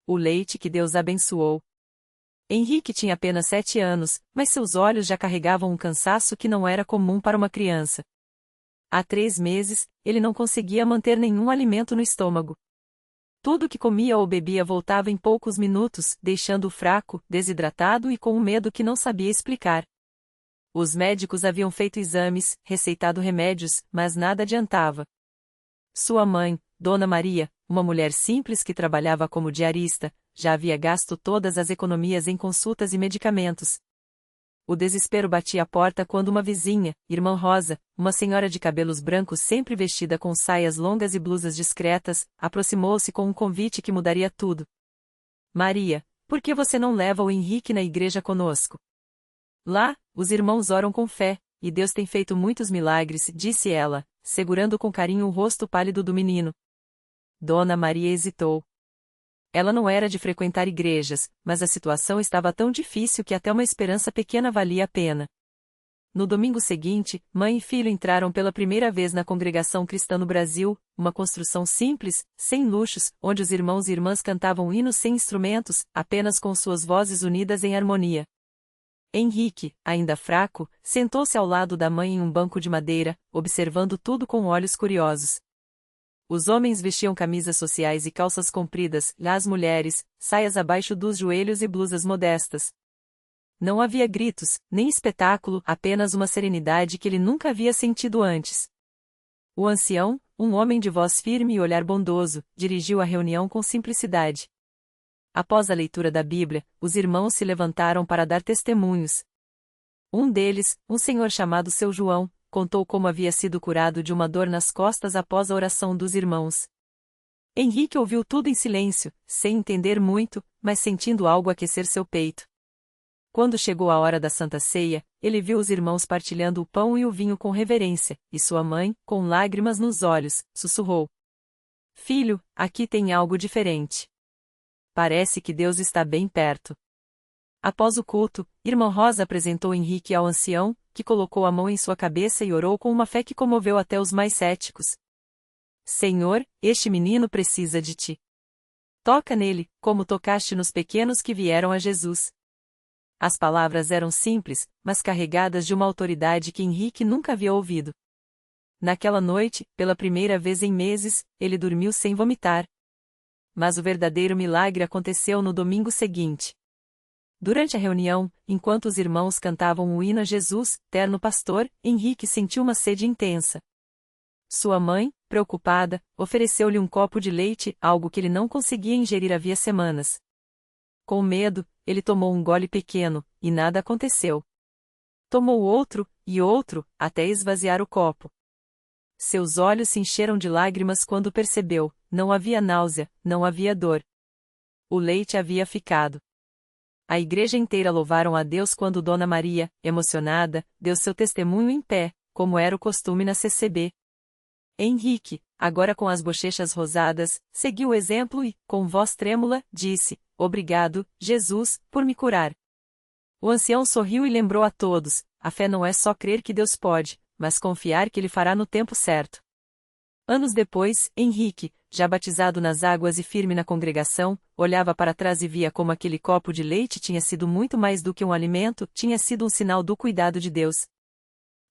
o leite que Deus abençoou. Henrique tinha apenas 7 anos, mas seus olhos já carregavam um cansaço que não era comum para uma criança. Há 3 meses, ele não conseguia manter nenhum alimento no estômago. Tudo que comia ou bebia voltava em poucos minutos, deixando-o fraco, desidratado e com um medo que não sabia explicar. Os médicos haviam feito exames, receitado remédios, mas nada adiantava. Sua mãe, Dona Maria, uma mulher simples que trabalhava como diarista, já havia gasto todas as economias em consultas e medicamentos. O desespero batia à porta quando uma vizinha, Irmã Rosa, uma senhora de cabelos brancos sempre vestida com saias longas e blusas discretas, aproximou-se com um convite que mudaria tudo. Maria, por que você não leva o Henrique na igreja conosco? Lá, os irmãos oram com fé, e Deus tem feito muitos milagres, disse ela, segurando com carinho o rosto pálido do menino. Dona Maria hesitou. Ela não era de frequentar igrejas, mas a situação estava tão difícil que até uma esperança pequena valia a pena. No domingo seguinte, mãe e filho entraram pela primeira vez na Congregação Cristã no Brasil, uma construção simples, sem luxos, onde os irmãos e irmãs cantavam hinos sem instrumentos, apenas com suas vozes unidas em harmonia. Henrique, ainda fraco, sentou-se ao lado da mãe em um banco de madeira, observando tudo com olhos curiosos. Os homens vestiam camisas sociais e calças compridas, e as mulheres, saias abaixo dos joelhos e blusas modestas. Não havia gritos, nem espetáculo, apenas uma serenidade que ele nunca havia sentido antes. O ancião, um homem de voz firme e olhar bondoso, dirigiu a reunião com simplicidade. Após a leitura da Bíblia, os irmãos se levantaram para dar testemunhos. Um deles, um senhor chamado Seu João, contou como havia sido curado de uma dor nas costas após a oração dos irmãos. Henrique ouviu tudo em silêncio, sem entender muito, mas sentindo algo aquecer seu peito. Quando chegou a hora da Santa Ceia, ele viu os irmãos partilhando o pão e o vinho com reverência, e sua mãe, com lágrimas nos olhos, sussurrou: Filho, aqui tem algo diferente. Parece que Deus está bem perto. Após o culto, Irmã Rosa apresentou Henrique ao ancião, que colocou a mão em sua cabeça e orou com uma fé que comoveu até os mais céticos. Senhor, este menino precisa de ti. Toca nele, como tocaste nos pequenos que vieram a Jesus. As palavras eram simples, mas carregadas de uma autoridade que Henrique nunca havia ouvido. Naquela noite, pela primeira vez em meses, ele dormiu sem vomitar. Mas o verdadeiro milagre aconteceu no domingo seguinte. Durante a reunião, enquanto os irmãos cantavam o hino a Jesus, terno pastor, Henrique sentiu uma sede intensa. Sua mãe, preocupada, ofereceu-lhe um copo de leite, algo que ele não conseguia ingerir havia semanas. Com medo, ele tomou um gole pequeno, e nada aconteceu. Tomou outro, e outro, até esvaziar o copo. Seus olhos se encheram de lágrimas quando percebeu: não havia náusea, não havia dor. O leite havia ficado. A igreja inteira louvaram a Deus quando Dona Maria, emocionada, deu seu testemunho em pé, como era o costume na CCB. Henrique, agora com as bochechas rosadas, seguiu o exemplo e, com voz trêmula, disse: Obrigado, Jesus, por me curar. O ancião sorriu e lembrou a todos: a fé não é só crer que Deus pode, mas confiar que Ele fará no tempo certo. Anos depois, Henrique, já batizado nas águas e firme na congregação, olhava para trás e via como aquele copo de leite tinha sido muito mais do que um alimento, tinha sido um sinal do cuidado de Deus.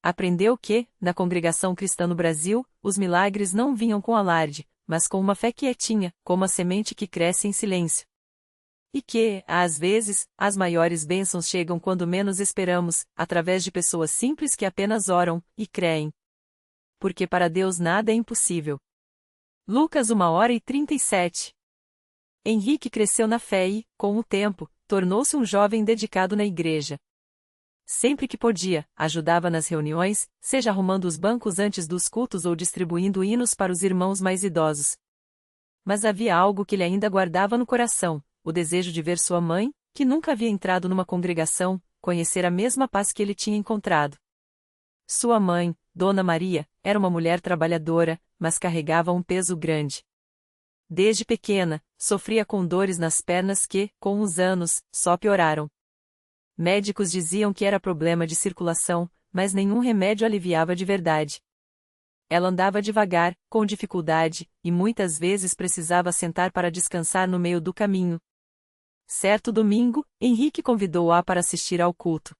Aprendeu que, na congregação cristã no Brasil, os milagres não vinham com alarde, mas com uma fé quietinha, como a semente que cresce em silêncio. E que, às vezes, as maiores bênçãos chegam quando menos esperamos, através de pessoas simples que apenas oram e creem. Porque para Deus nada é impossível. Lucas 1h37. Henrique cresceu na fé e, com o tempo, tornou-se um jovem dedicado na igreja. Sempre que podia, ajudava nas reuniões, seja arrumando os bancos antes dos cultos ou distribuindo hinos para os irmãos mais idosos. Mas havia algo que ele ainda guardava no coração: o desejo de ver sua mãe, que nunca havia entrado numa congregação, conhecer a mesma paz que ele tinha encontrado. Sua mãe, Dona Maria, era uma mulher trabalhadora, mas carregava um peso grande. Desde pequena, sofria com dores nas pernas que, com os anos, só pioraram. Médicos diziam que era problema de circulação, mas nenhum remédio aliviava de verdade. Ela andava devagar, com dificuldade, e muitas vezes precisava sentar para descansar no meio do caminho. Certo domingo, Henrique convidou-a para assistir ao culto.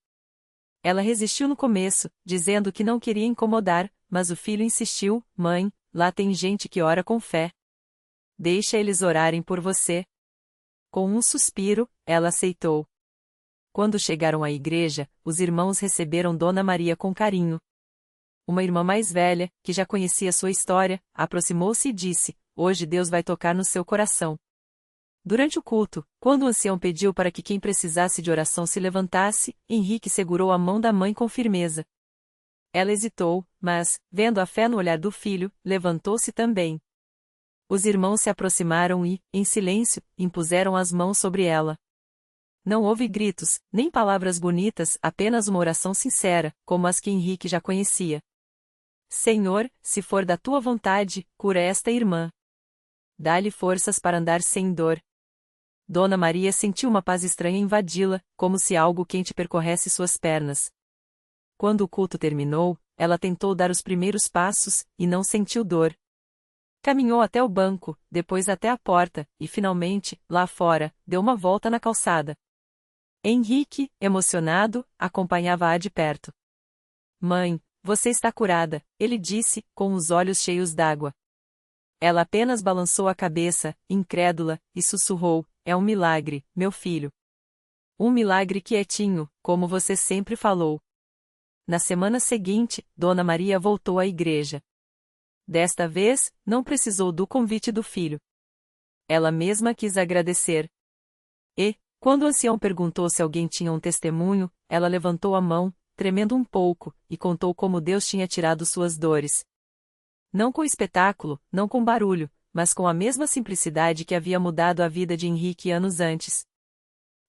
Ela resistiu no começo, dizendo que não queria incomodar, mas o filho insistiu: "Mãe, lá tem gente que ora com fé. Deixa eles orarem por você." Com um suspiro, ela aceitou. Quando chegaram à igreja, os irmãos receberam Dona Maria com carinho. Uma irmã mais velha, que já conhecia sua história, aproximou-se e disse: "Hoje Deus vai tocar no seu coração." Durante o culto, quando o ancião pediu para que quem precisasse de oração se levantasse, Henrique segurou a mão da mãe com firmeza. Ela hesitou, mas, vendo a fé no olhar do filho, levantou-se também. Os irmãos se aproximaram e, em silêncio, impuseram as mãos sobre ela. Não houve gritos, nem palavras bonitas, apenas uma oração sincera, como as que Henrique já conhecia. "Senhor, se for da tua vontade, cura esta irmã. Dá-lhe forças para andar sem dor." Dona Maria sentiu uma paz estranha invadi-la, como se algo quente percorresse suas pernas. Quando o culto terminou, ela tentou dar os primeiros passos, e não sentiu dor. Caminhou até o banco, depois até a porta, e finalmente, lá fora, deu uma volta na calçada. Henrique, emocionado, acompanhava-a de perto. "Mãe, você está curada", ele disse, com os olhos cheios d'água. Ela apenas balançou a cabeça, incrédula, e sussurrou: "É um milagre, meu filho. Um milagre quietinho, como você sempre falou." Na semana seguinte, Dona Maria voltou à igreja. Desta vez, não precisou do convite do filho. Ela mesma quis agradecer. E, quando o ancião perguntou se alguém tinha um testemunho, ela levantou a mão, tremendo um pouco, e contou como Deus tinha tirado suas dores. Não com espetáculo, não com barulho, mas com a mesma simplicidade que havia mudado a vida de Henrique anos antes.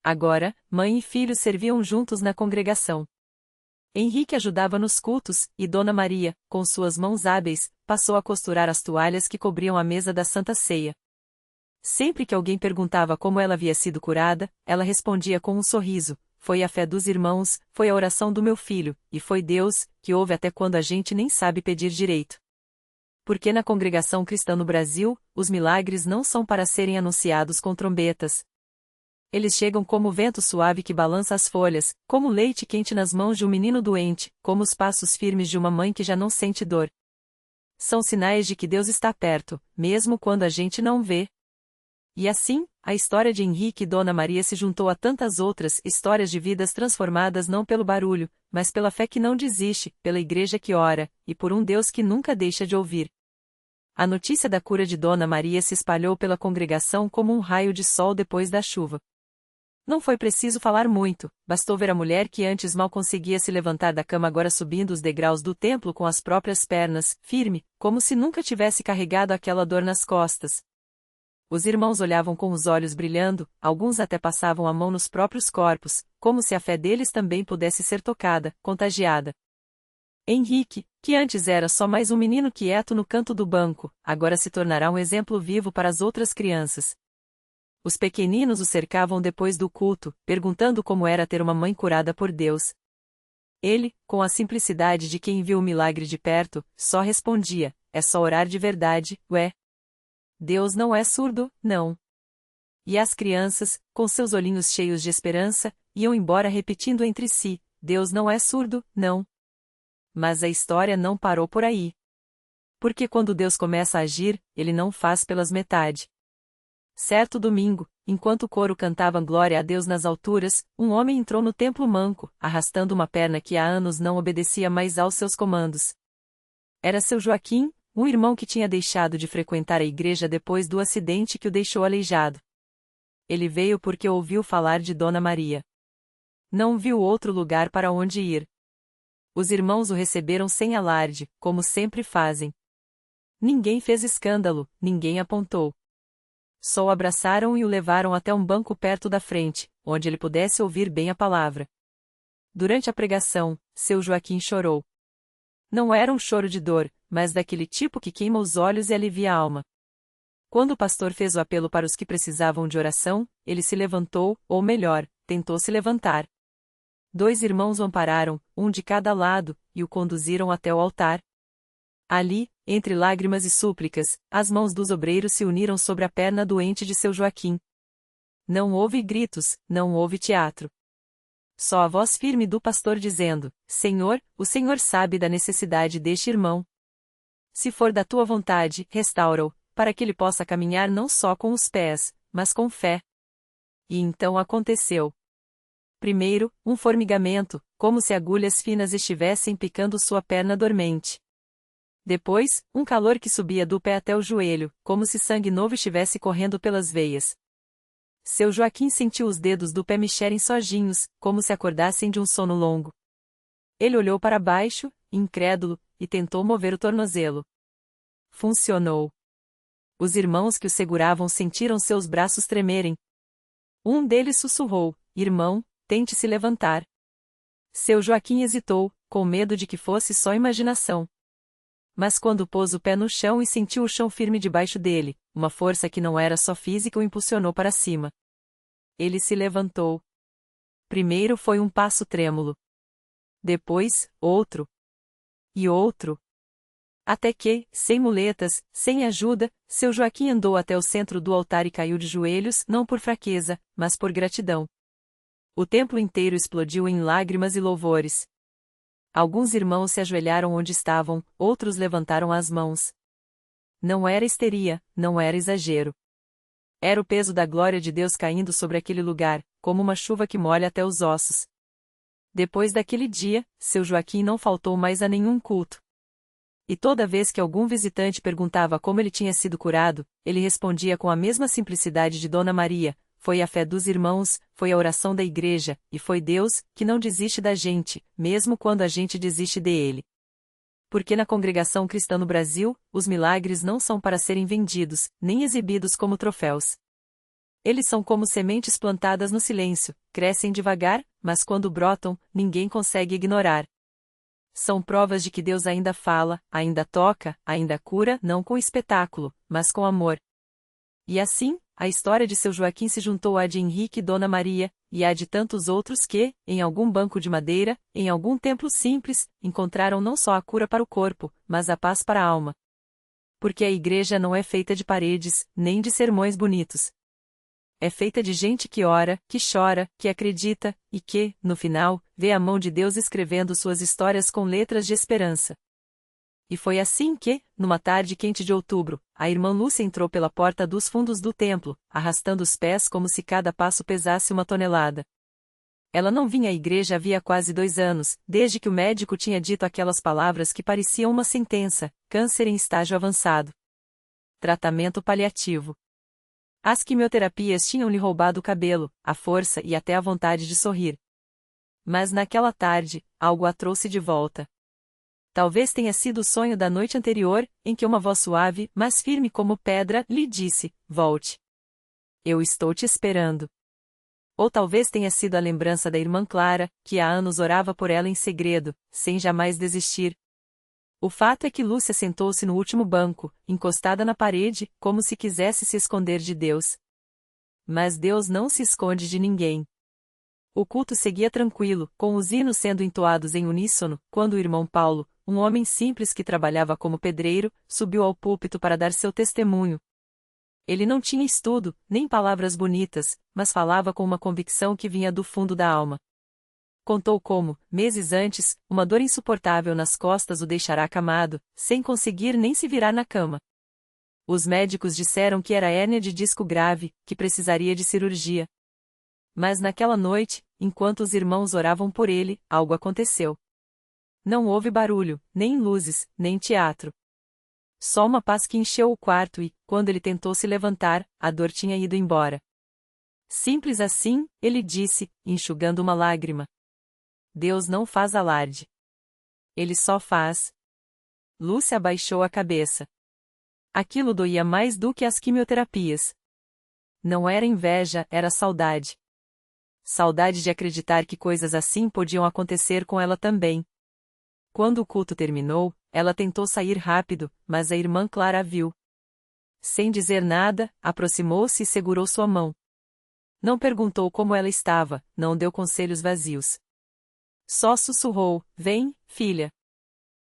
Agora, mãe e filho serviam juntos na congregação. Henrique ajudava nos cultos, e Dona Maria, com suas mãos hábeis, passou a costurar as toalhas que cobriam a mesa da Santa Ceia. Sempre que alguém perguntava como ela havia sido curada, ela respondia com um sorriso: "Foi a fé dos irmãos, foi a oração do meu filho, e foi Deus, que ouve até quando a gente nem sabe pedir direito." Porque na congregação cristã no Brasil, os milagres não são para serem anunciados com trombetas. Eles chegam como o vento suave que balança as folhas, como o leite quente nas mãos de um menino doente, como os passos firmes de uma mãe que já não sente dor. São sinais de que Deus está perto, mesmo quando a gente não vê. E assim, a história de Henrique e Dona Maria se juntou a tantas outras histórias de vidas transformadas não pelo barulho, mas pela fé que não desiste, pela igreja que ora, e por um Deus que nunca deixa de ouvir. A notícia da cura de Dona Maria se espalhou pela congregação como um raio de sol depois da chuva. Não foi preciso falar muito, bastou ver a mulher que antes mal conseguia se levantar da cama agora subindo os degraus do templo com as próprias pernas, firme, como se nunca tivesse carregado aquela dor nas costas. Os irmãos olhavam com os olhos brilhando, alguns até passavam a mão nos próprios corpos, como se a fé deles também pudesse ser tocada, contagiada. Henrique, que antes era só mais um menino quieto no canto do banco, agora se tornará um exemplo vivo para as outras crianças. Os pequeninos o cercavam depois do culto, perguntando como era ter uma mãe curada por Deus. Ele, com a simplicidade de quem viu o milagre de perto, só respondia: "É só orar de verdade, ué. Deus não é surdo, não." E as crianças, com seus olhinhos cheios de esperança, iam embora repetindo entre si: "Deus não é surdo, não." Mas a história não parou por aí. Porque quando Deus começa a agir, ele não faz pelas metade. Certo domingo, enquanto o coro cantava glória a Deus nas alturas, um homem entrou no templo manco, arrastando uma perna que há anos não obedecia mais aos seus comandos. Era seu Joaquim, um irmão que tinha deixado de frequentar a igreja depois do acidente que o deixou aleijado. Ele veio porque ouviu falar de Dona Maria. Não viu outro lugar para onde ir. Os irmãos o receberam sem alarde, como sempre fazem. Ninguém fez escândalo, ninguém apontou. Só o abraçaram e o levaram até um banco perto da frente, onde ele pudesse ouvir bem a palavra. Durante a pregação, seu Joaquim chorou. Não era um choro de dor, mas daquele tipo que queima os olhos e alivia a alma. Quando o pastor fez o apelo para os que precisavam de oração, ele se levantou, ou melhor, tentou se levantar. 2 irmãos o ampararam, um de cada lado, e o conduziram até o altar. Ali, entre lágrimas e súplicas, as mãos dos obreiros se uniram sobre a perna doente de seu Joaquim. Não houve gritos, não houve teatro. Só a voz firme do pastor dizendo: Senhor, o Senhor sabe da necessidade deste irmão. Se for da tua vontade, restaura-o, para que ele possa caminhar não só com os pés, mas com fé. E então aconteceu. Primeiro, um formigamento, como se agulhas finas estivessem picando sua perna dormente. Depois, um calor que subia do pé até o joelho, como se sangue novo estivesse correndo pelas veias. Seu Joaquim sentiu os dedos do pé mexerem sozinhos, como se acordassem de um sono longo. Ele olhou para baixo, incrédulo, e tentou mover o tornozelo. Funcionou. Os irmãos que o seguravam sentiram seus braços tremerem. Um deles sussurrou: Irmão, tente se levantar. Seu Joaquim hesitou, com medo de que fosse só imaginação. Mas quando pôs o pé no chão e sentiu o chão firme debaixo dele, uma força que não era só física o impulsionou para cima. Ele se levantou. Primeiro foi um passo trêmulo. Depois, outro. E outro. Até que, sem muletas, sem ajuda, seu Joaquim andou até o centro do altar e caiu de joelhos, não por fraqueza, mas por gratidão. O templo inteiro explodiu em lágrimas e louvores. Alguns irmãos se ajoelharam onde estavam, outros levantaram as mãos. Não era histeria, não era exagero. Era o peso da glória de Deus caindo sobre aquele lugar, como uma chuva que molha até os ossos. Depois daquele dia, seu Joaquim não faltou mais a nenhum culto. E toda vez que algum visitante perguntava como ele tinha sido curado, ele respondia com a mesma simplicidade de Dona Maria: foi a fé dos irmãos, foi a oração da igreja, e foi Deus, que não desiste da gente, mesmo quando a gente desiste dele. Porque na congregação cristã no Brasil, os milagres não são para serem vendidos, nem exibidos como troféus. Eles são como sementes plantadas no silêncio, crescem devagar, mas quando brotam, ninguém consegue ignorar. São provas de que Deus ainda fala, ainda toca, ainda cura, não com espetáculo, mas com amor. E assim, a história de seu Joaquim se juntou à de Henrique e Dona Maria, e à de tantos outros que, em algum banco de madeira, em algum templo simples, encontraram não só a cura para o corpo, mas a paz para a alma. Porque a igreja não é feita de paredes, nem de sermões bonitos. É feita de gente que ora, que chora, que acredita, e que, no final, vê a mão de Deus escrevendo suas histórias com letras de esperança. E foi assim que, numa tarde quente de outubro, a irmã Lúcia entrou pela porta dos fundos do templo, arrastando os pés como se cada passo pesasse 1 tonelada. Ela não vinha à igreja havia quase 2 anos, desde que o médico tinha dito aquelas palavras que pareciam uma sentença: câncer em estágio avançado. Tratamento paliativo. As quimioterapias tinham-lhe roubado o cabelo, a força e até a vontade de sorrir. Mas naquela tarde, algo a trouxe de volta. Talvez tenha sido o sonho da noite anterior, em que uma voz suave, mas firme como pedra, lhe disse: volte. Eu estou te esperando. Ou talvez tenha sido a lembrança da irmã Clara, que há anos orava por ela em segredo, sem jamais desistir. O fato é que Lúcia sentou-se no último banco, encostada na parede, como se quisesse se esconder de Deus. Mas Deus não se esconde de ninguém. O culto seguia tranquilo, com os hinos sendo entoados em uníssono, quando o irmão Paulo, um homem simples que trabalhava como pedreiro, subiu ao púlpito para dar seu testemunho. Ele não tinha estudo, nem palavras bonitas, mas falava com uma convicção que vinha do fundo da alma. Contou como, meses antes, uma dor insuportável nas costas o deixara acamado, sem conseguir nem se virar na cama. Os médicos disseram que era hérnia de disco grave, que precisaria de cirurgia. Mas naquela noite, enquanto os irmãos oravam por ele, algo aconteceu. Não houve barulho, nem luzes, nem teatro. Só uma paz que encheu o quarto e, quando ele tentou se levantar, a dor tinha ido embora. Simples assim, ele disse, enxugando uma lágrima. Deus não faz alarde. Ele só faz. Lúcia abaixou a cabeça. Aquilo doía mais do que as quimioterapias. Não era inveja, era saudade. Saudade de acreditar que coisas assim podiam acontecer com ela também. Quando o culto terminou, ela tentou sair rápido, mas a irmã Clara a viu. Sem dizer nada, aproximou-se e segurou sua mão. Não perguntou como ela estava, não deu conselhos vazios. Só sussurrou: vem, filha.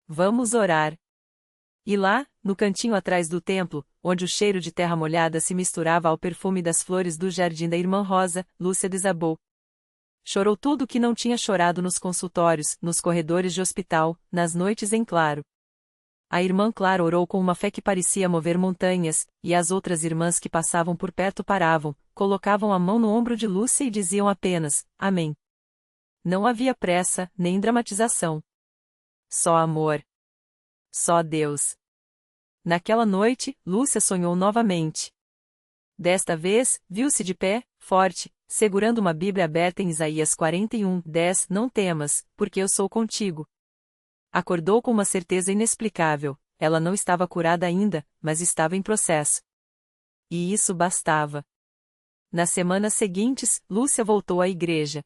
Vamos orar. E lá, no cantinho atrás do templo, onde o cheiro de terra molhada se misturava ao perfume das flores do jardim da irmã Rosa, Lúcia desabou. Chorou tudo o que não tinha chorado nos consultórios, nos corredores de hospital, nas noites em claro. A irmã Clara orou com uma fé que parecia mover montanhas, e as outras irmãs que passavam por perto paravam, colocavam a mão no ombro de Lúcia e diziam apenas, Amém. Não havia pressa, nem dramatização. Só amor. Só Deus. Naquela noite, Lúcia sonhou novamente. Desta vez, viu-se de pé, forte, segurando uma Bíblia aberta em Isaías 41:10. Não temas, porque eu sou contigo. Acordou com uma certeza inexplicável, ela não estava curada ainda, mas estava em processo. E isso bastava. Nas semanas seguintes, Lúcia voltou à igreja.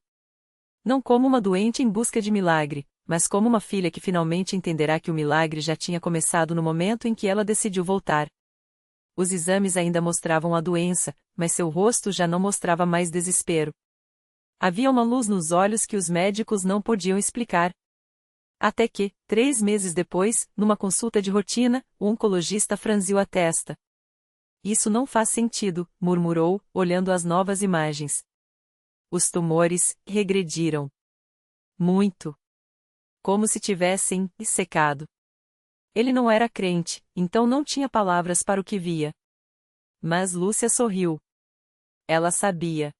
Não como uma doente em busca de milagre, mas como uma filha que finalmente entenderá que o milagre já tinha começado no momento em que ela decidiu voltar. Os exames ainda mostravam a doença, mas seu rosto já não mostrava mais desespero. Havia uma luz nos olhos que os médicos não podiam explicar. Até que, 3 meses depois, numa consulta de rotina, o oncologista franziu a testa. Isso não faz sentido, murmurou, olhando as novas imagens. Os tumores regrediram. Muito. Como se tivessem secado. Ele não era crente, então não tinha palavras para o que via. Mas Lúcia sorriu. Ela sabia.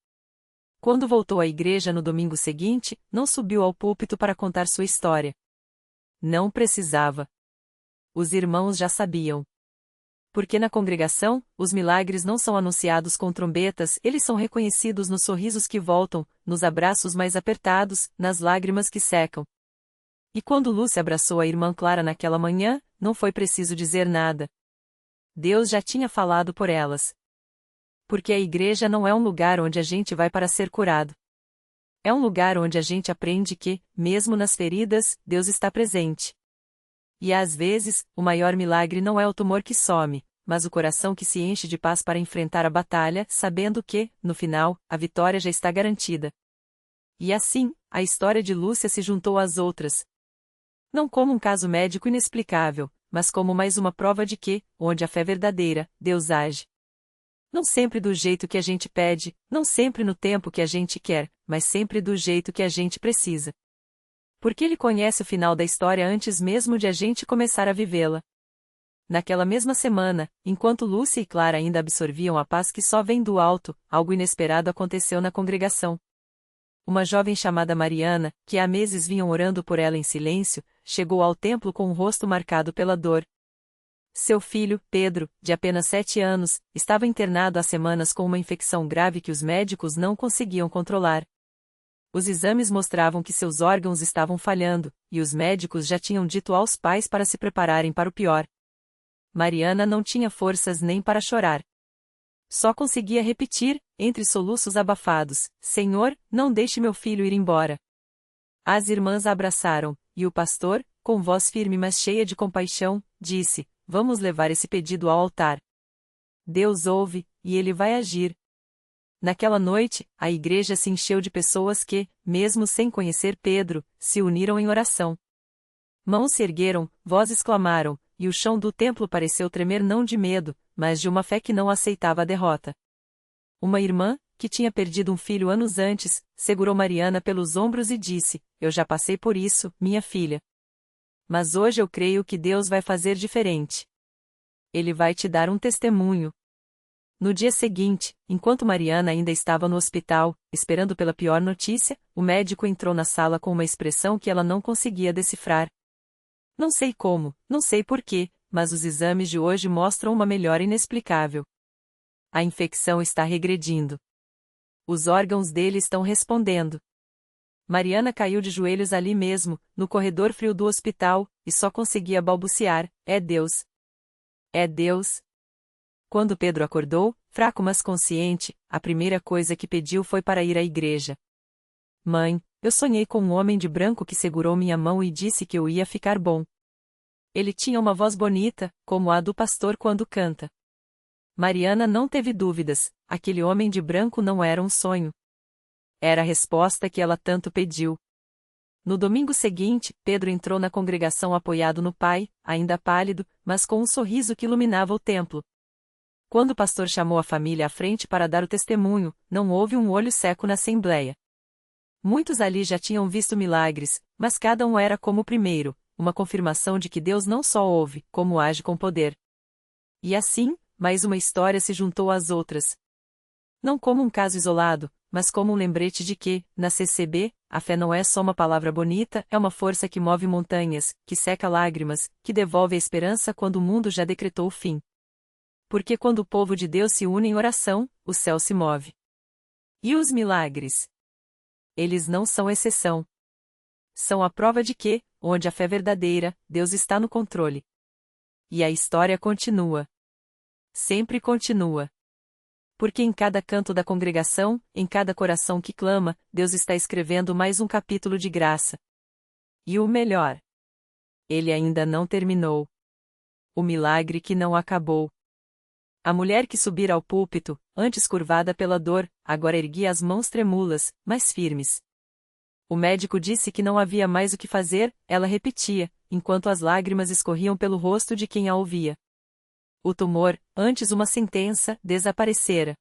Quando voltou à igreja no domingo seguinte, não subiu ao púlpito para contar sua história. Não precisava. Os irmãos já sabiam. Porque na congregação, os milagres não são anunciados com trombetas, eles são reconhecidos nos sorrisos que voltam, nos abraços mais apertados, nas lágrimas que secam. E quando Lúcia abraçou a irmã Clara naquela manhã, não foi preciso dizer nada. Deus já tinha falado por elas. Porque a igreja não é um lugar onde a gente vai para ser curado. É um lugar onde a gente aprende que, mesmo nas feridas, Deus está presente. E às vezes, o maior milagre não é o tumor que some, mas o coração que se enche de paz para enfrentar a batalha, sabendo que, no final, a vitória já está garantida. E assim, a história de Lúcia se juntou às outras. Não como um caso médico inexplicável, mas como mais uma prova de que, onde a fé é verdadeira, Deus age. Não sempre do jeito que a gente pede, não sempre no tempo que a gente quer, mas sempre do jeito que a gente precisa. Porque Ele conhece o final da história antes mesmo de a gente começar a vivê-la. Naquela mesma semana, enquanto Lúcia e Clara ainda absorviam a paz que só vem do alto, algo inesperado aconteceu na congregação. Uma jovem chamada Mariana, que há meses vinham orando por ela em silêncio, chegou ao templo com o rosto marcado pela dor. Seu filho, Pedro, de apenas 7 anos, estava internado há semanas com uma infecção grave que os médicos não conseguiam controlar. Os exames mostravam que seus órgãos estavam falhando, e os médicos já tinham dito aos pais para se prepararem para o pior. Mariana não tinha forças nem para chorar. Só conseguia repetir, entre soluços abafados, Senhor, não deixe meu filho ir embora. As irmãs a abraçaram, e o pastor, com voz firme mas cheia de compaixão, disse, vamos levar esse pedido ao altar. Deus ouve, e Ele vai agir. Naquela noite, a igreja se encheu de pessoas que, mesmo sem conhecer Pedro, se uniram em oração. Mãos se ergueram, vozes clamaram, e o chão do templo pareceu tremer não de medo, mas de uma fé que não aceitava a derrota. Uma irmã, que tinha perdido um filho anos antes, segurou Mariana pelos ombros e disse, eu já passei por isso, minha filha. Mas hoje eu creio que Deus vai fazer diferente. Ele vai te dar um testemunho. No dia seguinte, enquanto Mariana ainda estava no hospital, esperando pela pior notícia, o médico entrou na sala com uma expressão que ela não conseguia decifrar. Não sei como, não sei porquê, mas os exames de hoje mostram uma melhora inexplicável. A infecção está regredindo. Os órgãos dele estão respondendo. Mariana caiu de joelhos ali mesmo, no corredor frio do hospital, e só conseguia balbuciar, é Deus. É Deus. Quando Pedro acordou, fraco mas consciente, a primeira coisa que pediu foi para ir à igreja. Mãe, eu sonhei com um homem de branco que segurou minha mão e disse que eu ia ficar bom. Ele tinha uma voz bonita, como a do pastor quando canta. Mariana não teve dúvidas, aquele homem de branco não era um sonho. Era a resposta que ela tanto pediu. No domingo seguinte, Pedro entrou na congregação apoiado no pai, ainda pálido, mas com um sorriso que iluminava o templo. Quando o pastor chamou a família à frente para dar o testemunho, não houve um olho seco na assembleia. Muitos ali já tinham visto milagres, mas cada um era como o primeiro, uma confirmação de que Deus não só ouve, como age com poder. E assim, mais uma história se juntou às outras. Não como um caso isolado, mas como um lembrete de que, na CCB, a fé não é só uma palavra bonita, é uma força que move montanhas, que seca lágrimas, que devolve a esperança quando o mundo já decretou o fim. Porque quando o povo de Deus se une em oração, o céu se move. E os milagres? Eles não são exceção. São a prova de que, onde a fé é verdadeira, Deus está no controle. E a história continua. Sempre continua. Porque em cada canto da congregação, em cada coração que clama, Deus está escrevendo mais um capítulo de graça. E o melhor: ele ainda não terminou. O milagre que não acabou. A mulher que subira ao púlpito, antes curvada pela dor, agora erguia as mãos trêmulas, mas firmes. O médico disse que não havia mais o que fazer, ela repetia, enquanto as lágrimas escorriam pelo rosto de quem a ouvia. O tumor, antes uma sentença, desaparecera.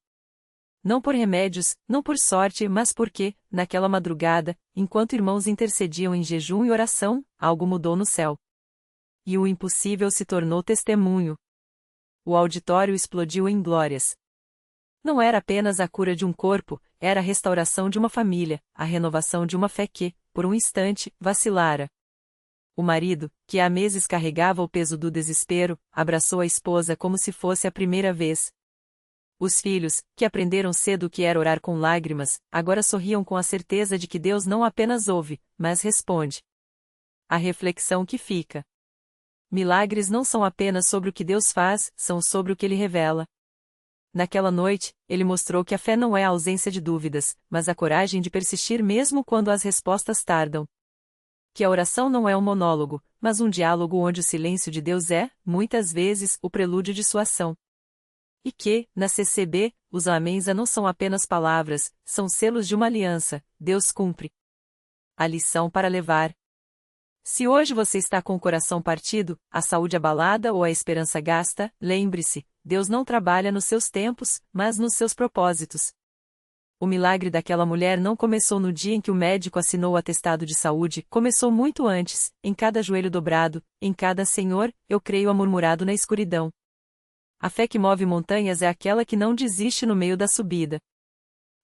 Não por remédios, não por sorte, mas porque, naquela madrugada, enquanto irmãos intercediam em jejum e oração, algo mudou no céu. E o impossível se tornou testemunho. O auditório explodiu em glórias. Não era apenas a cura de um corpo, era a restauração de uma família, a renovação de uma fé que, por um instante, vacilara. O marido, que há meses carregava o peso do desespero, abraçou a esposa como se fosse a primeira vez. Os filhos, que aprenderam cedo o que era orar com lágrimas, agora sorriam com a certeza de que Deus não apenas ouve, mas responde. A reflexão que fica. Milagres não são apenas sobre o que Deus faz, são sobre o que Ele revela. Naquela noite, Ele mostrou que a fé não é a ausência de dúvidas, mas a coragem de persistir mesmo quando as respostas tardam. Que a oração não é um monólogo, mas um diálogo onde o silêncio de Deus é, muitas vezes, o prelúdio de sua ação. E que, na CCB, os améns não são apenas palavras, são selos de uma aliança, Deus cumpre. A lição para levar. Se hoje você está com o coração partido, a saúde abalada ou a esperança gasta, lembre-se, Deus não trabalha nos seus tempos, mas nos seus propósitos. O milagre daquela mulher não começou no dia em que o médico assinou o atestado de saúde, começou muito antes, em cada joelho dobrado, em cada Senhor, eu creio murmurado na escuridão. A fé que move montanhas é aquela que não desiste no meio da subida.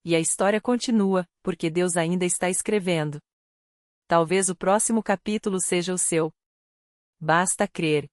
E a história continua, porque Deus ainda está escrevendo. Talvez o próximo capítulo seja o seu. Basta crer.